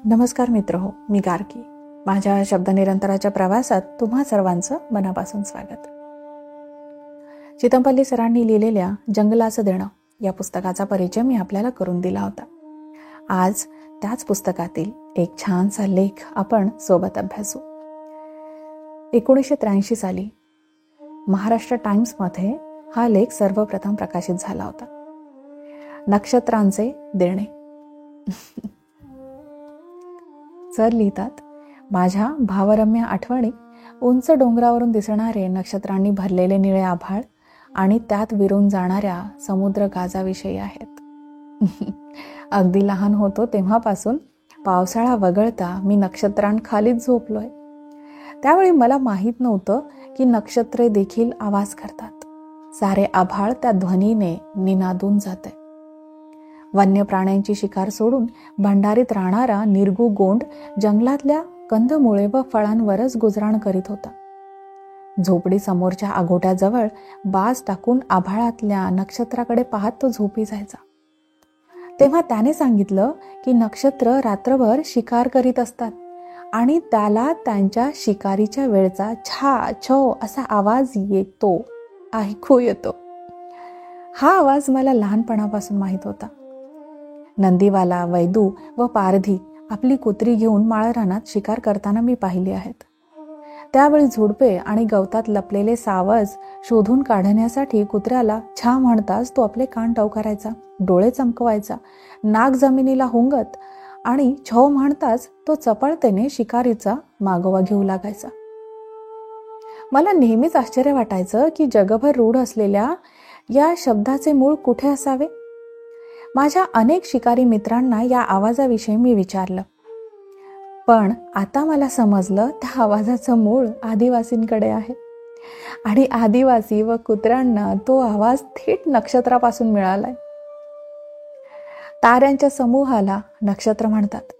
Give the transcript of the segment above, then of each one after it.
नमस्कार मित्रहो, मी गार्गी. माझ्या शब्दनिरंतराच्या प्रवासात तुम्हा सर्वांचं मनापासून स्वागत. चितमपल्ली सरांनी लिहिलेल्या जंगलाचं देणं या पुस्तकाचा परिचय मी आपल्याला करून दिला होता. आज त्याच पुस्तकातील एक छानसा लेख आपण सोबत अभ्यासू. 1983 साली महाराष्ट्र टाइम्समध्ये हा लेख सर्वप्रथम प्रकाशित झाला होता. नक्षत्रांचे देणे. सर लिहितात, माझ्या भावरम्य आठवणी उंच डोंगरावरून दिसणारे नक्षत्रांनी भरलेले निळे आभाळ आणि त्यात विरून जाणाऱ्या समुद्र गाजाविषयी आहेत. अगदी लहान होतो तेव्हापासून पावसाळा वगळता मी नक्षत्रांखालीच झोपलोय. त्यावेळी मला माहीत नव्हतं की नक्षत्रे देखील आवाज करतात. सारे आभाळ त्या ध्वनीने निनादून जाते. वन्य प्राण्यांची शिकार सोडून भंडारीत राहणारा निर्गू गोंड जंगलातल्या कंदमुळे व फळांवरच गुजराण करीत होता. झोपडी समोरच्या आगोट्याजवळ बाज टाकून आभाळातल्या नक्षत्राकडे पाहत तो झोपी जायचा. तेव्हा त्याने सांगितलं की नक्षत्र रात्रभर शिकार करीत असतात आणि त्याला त्यांच्या शिकारीच्या वेळचा छा छो असा आवाज ऐकू येतो. हा आवाज मला लहानपणापासून माहीत होता. नंदीवाला, वैदू व पारधी आपली कुत्री घेऊन माळरानात शिकार करताना मी पाहिली आहेत. त्यावेळी झुडपे आणि गवतात लपलेले सावज शोधून काढण्यासाठी कुत्र्याला छा म्हणताच तो आपले कान टवकारायचा, डोळे चमकवायचा, नाक जमिनीला हुंगत आणि छो म्हणताच तो चपळतेने शिकारीचा मागोवा घेऊ लागायचा. मला नेहमीच आश्चर्य वाटायचं की जगभर रूढ असलेल्या या शब्दाचे मूळ कुठे असावे. माझ्या अनेक शिकारी मित्रांना या आवाजाविषयी मी विचारलं, पण आता मला समजलं त्या आवाजाचं मूळ आदिवासींकडे आहे आणि आदिवासी व कुत्र्यांना तो आवाज थेट नक्षत्रापासून मिळालाय. ताऱ्यांच्या समूहाला नक्षत्र म्हणतात.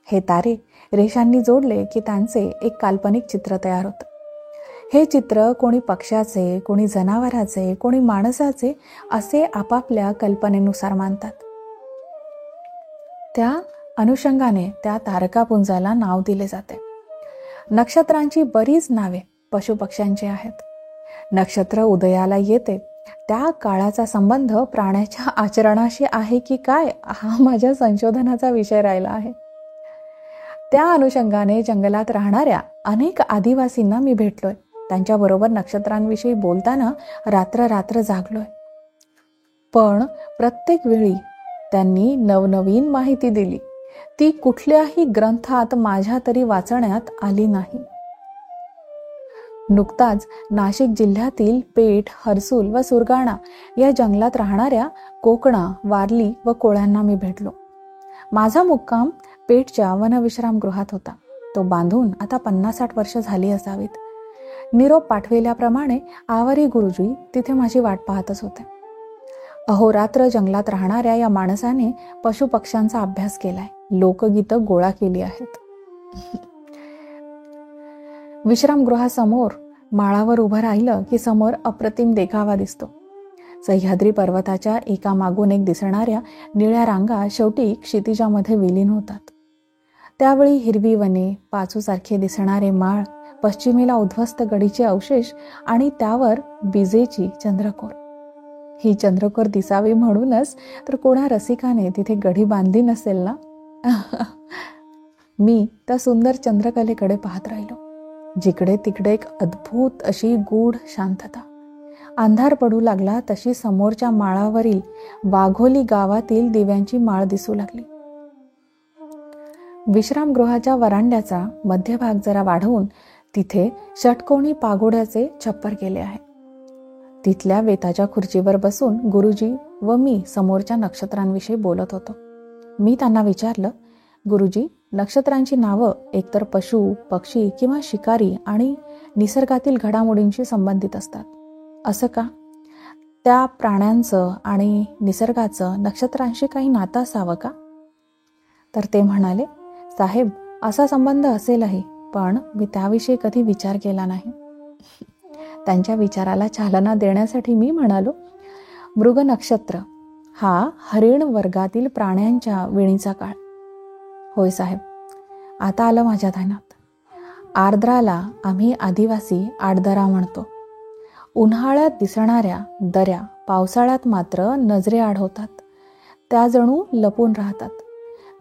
हे तारे रेषांनी जोडले की त्यांचे एक काल्पनिक चित्र तयार होतं. हे चित्र कोणी पक्ष्याचे, कोणी जनावराचे, कोणी माणसाचे असे आपापल्या कल्पनेनुसार मानतात. त्या अनुषंगाने त्या तारकापुंजाला नाव दिले जाते. नक्षत्रांची बरीच नावे पशुपक्ष्यांची आहेत. नक्षत्र उदयाला येते त्या काळाचा संबंध प्राण्याच्या आचरणाशी आहे की काय हा माझ्या संशोधनाचा विषय राहिला आहे. त्या अनुषंगाने जंगलात राहणाऱ्या अनेक आदिवासींना मी भेटलोय. त्यांच्याबरोबर नक्षत्रांविषयी बोलताना रात्र जागलोय. पण प्रत्येक वेळी त्यांनी नवनवीन माहिती दिली. ती कुठल्याही ग्रंथात माझ्या तरी वाचण्यात आली नाही. नुकताच नाशिक जिल्ह्यातील पेठ, हर्सूल व सुरगाणा या जंगलात राहणाऱ्या कोकणा, वारली व कोळ्यांना मी भेटलो. माझा मुक्काम पेठच्या वनविश्रामगृहात होता. तो बांधून आता 50-60 वर्ष झाली असावीत. निरोप पाठविल्याप्रमाणे आवारी गुरुजी तिथे माझी वाट पाहतच होते. अहोरात्र जंगलात राहणाऱ्या या माणसाने पशुपक्ष्यांचा अभ्यास केलाय, लोकगीतं गोळा केली आहेत. विश्रामगृहासमोर माळावर उभं राहिलं की समोर अप्रतिम देखावा दिसतो. सह्याद्री पर्वताच्या एका मागून एक दिसणाऱ्या निळ्या रांगा शेवटी क्षितिजामध्ये विलीन होतात. त्यावेळी हिरवी वने, पाचूसारखे दिसणारे माळ, पश्चिमेला उद्ध्वस्त गडीचे अवशेष आणि त्यावर बिजेची चंद्रकोर. ही चंद्रकोर दिसावी म्हणूनच तर कोणा रसिकाने तिथे गढी बांधली नसेल ना. मी त्या सुंदर चंद्रकलेकडे पाहत राहिलो. जिकडे तिकडे एक अद्भुत अशी गूढ शांतता. अंधार पडू लागला तशी समोरच्या माळावरील वाघोली गावातील दिव्यांची माळ दिसू लागली. विश्रामगृहाच्या वरांड्याचा मध्यभाग जरा वाढवून तिथे षटकोनी पागोड्याचे छप्पर केले आहे. तिथल्या वेताच्या खुर्चीवर बसून गुरुजी व मी समोरच्या नक्षत्रांविषयी बोलत होतो. मी त्यांना विचारलं, गुरुजी, नक्षत्रांची नावं एकतर पशु, पक्षी किंवा शिकारी आणि निसर्गातील घडामोडींशी संबंधित असतात, असं का? त्या प्राण्यांचं आणि निसर्गाचं नक्षत्रांशी काही नातं असावं का? तर ते म्हणाले, साहेब, असा संबंध असेलही, पण मी त्याविषयी कधी विचार केला नाही. त्यांच्या विचाराला चालना देण्यासाठी मी म्हणालो, मृग नक्षत्र हा हरिण वर्गातील प्राण्यांच्या विणीचा काळ. होय साहेब, आता आलं माझ्या ध्यानात. आर्द्राला आम्ही आदिवासी आडदरा म्हणतो. उन्हाळ्यात दिसणाऱ्या दऱ्या पावसाळ्यात मात्र नजरेआड होतात. त्या जणू लपून राहतात.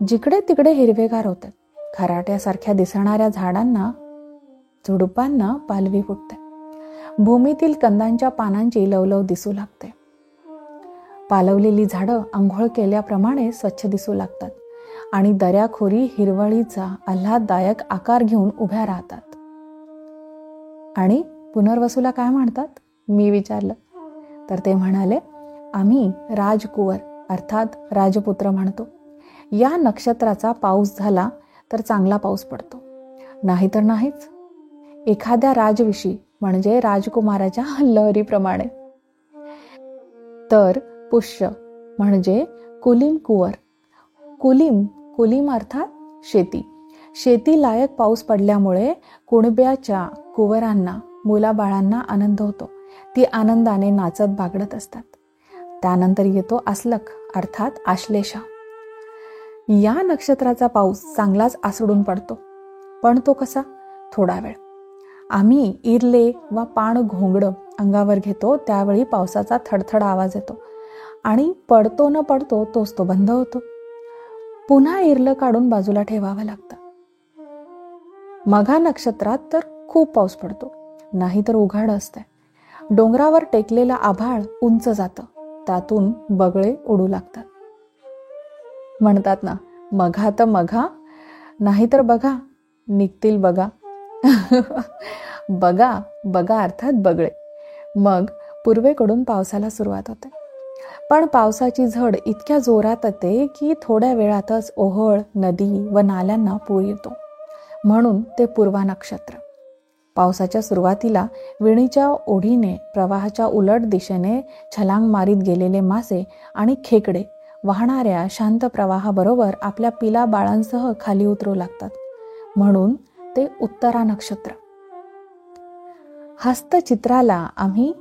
जिकडे तिकडे हिरवेगार होते. खराट्यासारख्या दिसणाऱ्या झाडांना झुडुपांना पालवी फुटते. भूमीतील कंदांच्या पानांची लवलव दिसू लागते. पालवलेली झाडं आंघोळ केल्याप्रमाणे स्वच्छ दिसू लागतात आणि दऱ्याखोरी हिरवळीचा आल्हाददायक आकार घेऊन उभ्या राहतात. आणि पुनर्वसूला काय म्हणतात, मी विचारलं. तर ते म्हणाले, आम्ही राजकुवर अर्थात राजपुत्र म्हणतो. या नक्षत्राचा पाऊस झाला तर चांगला पाऊस पडतो, नाहीतर नाहीच. एखाद्या राजविषयी म्हणजे राजकुमाराच्या लहरीप्रमाणे. तर पुष्य म्हणजे कुलीम कुवर. कुलीम अर्थात शेती. शेती लायक पाऊस पडल्यामुळे कुणब्याच्या कुवरांना मुलाबाळांना आनंद होतो. ती आनंदाने नाचत बागडत असतात. त्यानंतर येतो आश्लक अर्थात आश्लेषा. या नक्षत्राचा पाऊस चांगलाच आसडून पडतो. पण तो कसा, थोडा वेळ. आम्ही इरले वा पाण घोंगडं अंगावर घेतो त्यावेळी पावसाचा थडथड आवाज येतो आणि पडतो न पडतो तोच तो बंद होतो. पुन्हा इरलं काढून बाजूला ठेवावं लागतं. मघा नक्षत्रात तर खूप पाऊस पडतो, नाहीतर उघाड असते. डोंगरावर टेकलेलं आभाळ उंच जातं, त्यातून बगळे उडू लागतात. म्हणतात ना, मघा तर मघा, नाहीतर बघा निघतील बघा. बघा अर्थात बगळे. मग पूर्वेकडून पावसाला सुरुवात होते. पण पावसाची झड इतक्या जोरात येते की थोड्या वेळातच ओहळ, नदी व नाल्यांना पूर येतो. म्हणून ते पूर्वा नक्षत्र. पावसाच्या सुरुवातीला विणीच्या ओढीने प्रवाहाच्या उलट दिशेने छलांग मारीत गेलेले मासे आणि खेकडे वाहणाऱ्या शांत प्रवाहाबरोबर आपल्या पिला बाळांसह खाली उतरू लागतात. म्हणून ते उत्तरा नक्षत्र. हस्तचित्राला आम्ही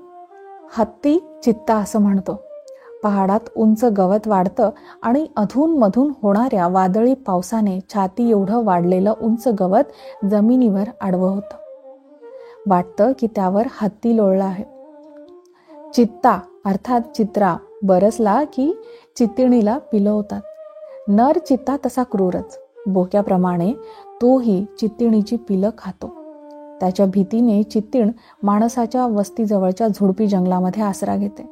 हत्ती चित्ता असं म्हणतो. पहाडात उंच गवत वाढतं आणि अधूनमधून होणाऱ्या वादळी पावसाने छाती एवढं वाढलेलं उंच गवत जमिनीवर आडवं होतं. वाटतं की त्यावर हत्ती लोळला आहे. चित्ता अर्थात चित्रा बरसला की चित्तिणीला पिलं होतात. नर चित्ता तसा क्रूरच. बोक्याप्रमाणे तोही चित्तिणीची पिलं खातो. त्याच्या भीतीने चित्तीण माणसाच्या वस्तीजवळच्या झुडपी जंगलामध्ये आसरा घेते.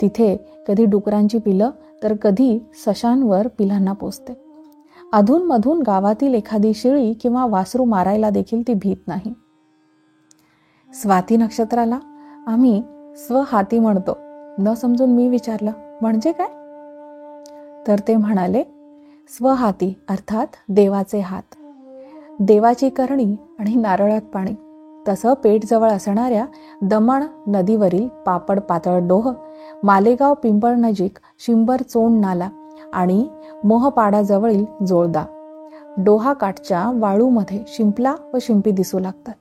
तिथे कधी डुकरांची पिलं तर कधी सशांवर पिलांना पोसते. अधूनमधून गावातील एखादी शेळी किंवा वासरू मारायला देखील ती भीत नाही. स्वाती नक्षत्राला आम्ही स्वहाती म्हणतो. न समजून मी विचारलं, म्हणजे काय? तर ते म्हणाले, स्वहाती अर्थात देवाचे हात. देवाची करणी आणि नारळात पाणी. तसं पेठजवळ असणाऱ्या दमण नदीवरील पापड पातळ डोह, मालेगाव पिंपळ नजीक शिंबर चोंड नाला आणि मोहपाडाजवळील जोळदा डोहाकाठच्या वाळूमध्ये शिंपला व शिंपी दिसू लागतात.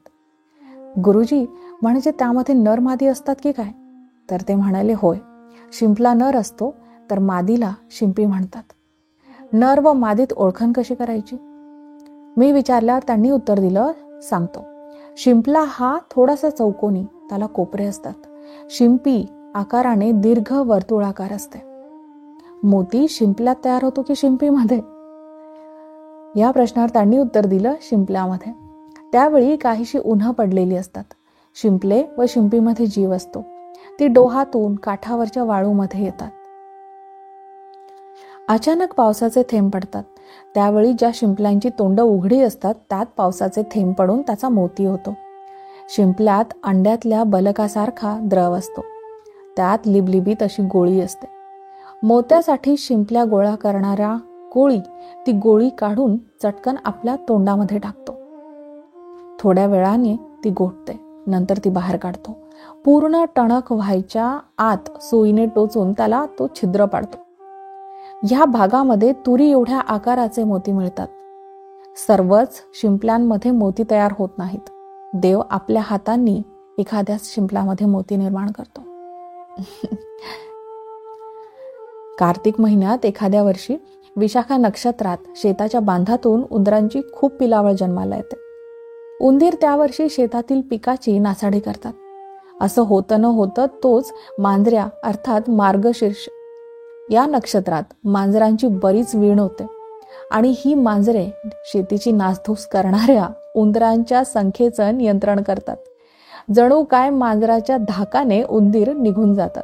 गुरुजी, म्हणजे त्यामध्ये नर मादी असतात की काय? तर ते म्हणाले, होय, शिंपला नर असतो तर मादीला शिंपी म्हणतात. नर व मादीत ओळखण कशी करायची? मी विचारल्यावर त्यांनी उत्तर दिलं, सांगतो. शिंपला हा थोडासा चौकोनी, त्याला कोपरे असतात. शिंपी आकाराने दीर्घ वर्तुळाकार असते. मोती शिंपल्यात तयार होतो की शिंपीमध्ये? या प्रश्नावर त्यांनी उत्तर दिलं, शिंपल्यामध्ये. त्यावेळी काहीशी उन्ह पडलेली असतात. शिंपले व शिंपीमध्ये जीव असतो. ती डोहातून काठावरच्या वाळूमध्ये येतात. अचानक पावसाचे थेंब पडतात. त्यावेळी ज्या शिंपल्यांची तोंड उघडी असतात त्यात पावसाचे थेंब पडून त्याचा मोती होतो. शिंपल्यात अंड्यातल्या बलकासारखा द्रव असतो. त्यात लिबलिबीत अशी गोळी असते. मोत्यासाठी शिंपल्या गोळा करणारा कोळी ती गोळी काढून चटकन आपल्या तोंडामध्ये टाकतो. थोड्या वेळाने ती गोठते, नंतर ती बाहेर काढतो. पूर्ण टणक व्हायच्या आत सुईने टोचून त्याला तो छिद्र पाडतो. ह्या भागामध्ये तुरी एवढ्या आकाराचे मोती मिळतात. सर्वच शिंपल्यांमध्ये मोती तयार होत नाहीत. देव आपल्या हातांनी एखाद्या शिंपल्यामध्ये मोती निर्माण करतो. कार्तिक महिन्यात एखाद्या वर्षी विशाखा नक्षत्रात शेताच्या बांधातून उंदरांची खूप पिलावळ जन्माला येते. उंदीर त्यावर्षी शेतातील पिकाची नासाडी करतात. असं होतं न होतं तोच मांजऱ्या अर्थात मार्गशीर्ष या नक्षत्रात मांजरांची बरीच वीण होते आणि ही मांजरे शेतीची नासधूस करणाऱ्या उंदरांच्या संख्येचं नियंत्रण करतात. जणू काय मांजराच्या धाकाने उंदीर निघून जातात.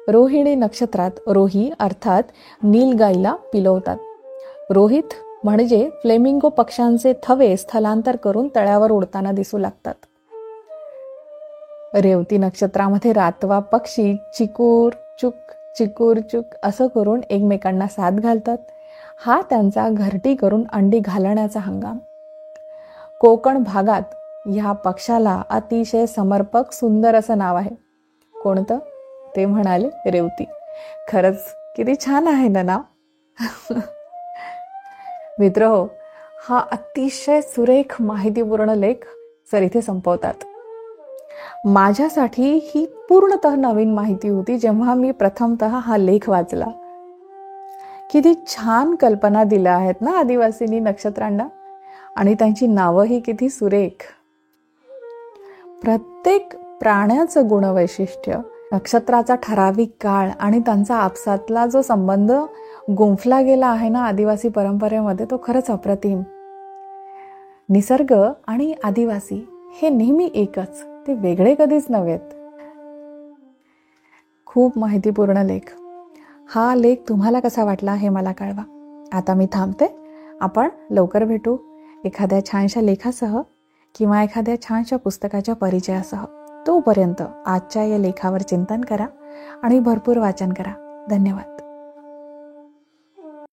रोहिणी नक्षत्रात रोही अर्थात नीलगाईला पिलवतात. रोहित म्हणजे फ्लेमिंगो पक्ष्यांचे थवे स्थलांतर करून तळ्यावर उडताना दिसू लागतात. रेवती नक्षत्रामध्ये रातवा पक्षी चिकूर चुक असं करून एकमेकांना साथ घालतात. हा त्यांचा घरटी करून अंडी घालण्याचा हंगाम. कोकण भागात ह्या पक्षाला अतिशय समर्पक सुंदर असं नाव आहे. कोणतं? ते म्हणाले रेवती. खरंच किती छान आहे ना नाव. मित्रहो, हा अतिशय सुरेख माहितीपूर्ण लेख सर इथे संपवतात. माझ्यासाठी ही पूर्णतः नवीन माहिती होती जेव्हा मी प्रथमतः हा लेख वाचला. किती छान कल्पना दिल्या आहेत ना आदिवासींनी नक्षत्रांना, आणि त्यांची नावंही किती सुरेख. प्रत्येक प्राण्याचं गुणवैशिष्ट्य, नक्षत्राचा ठराविक काळ आणि त्यांचा आपसातला जो संबंध गुंफला गेला आहे ना आदिवासी परंपरेमध्ये, तो खरंच अप्रतिम. निसर्ग आणि आदिवासी हे नेहमी एकच, ते वेगळे कधीच नव्हेत. खूप माहितीपूर्ण लेख. हा लेख तुम्हाला कसा वाटला हे मला कळवा. आता मी थांबते. आपण लवकर भेटू एखाद्या छानशा लेखासह किंवा एखाद्या छानशा पुस्तकाच्या परिचयासह. तोपर्यंत आजच्या या लेखावर चिंतन करा आणि भरपूर वाचन करा. धन्यवाद.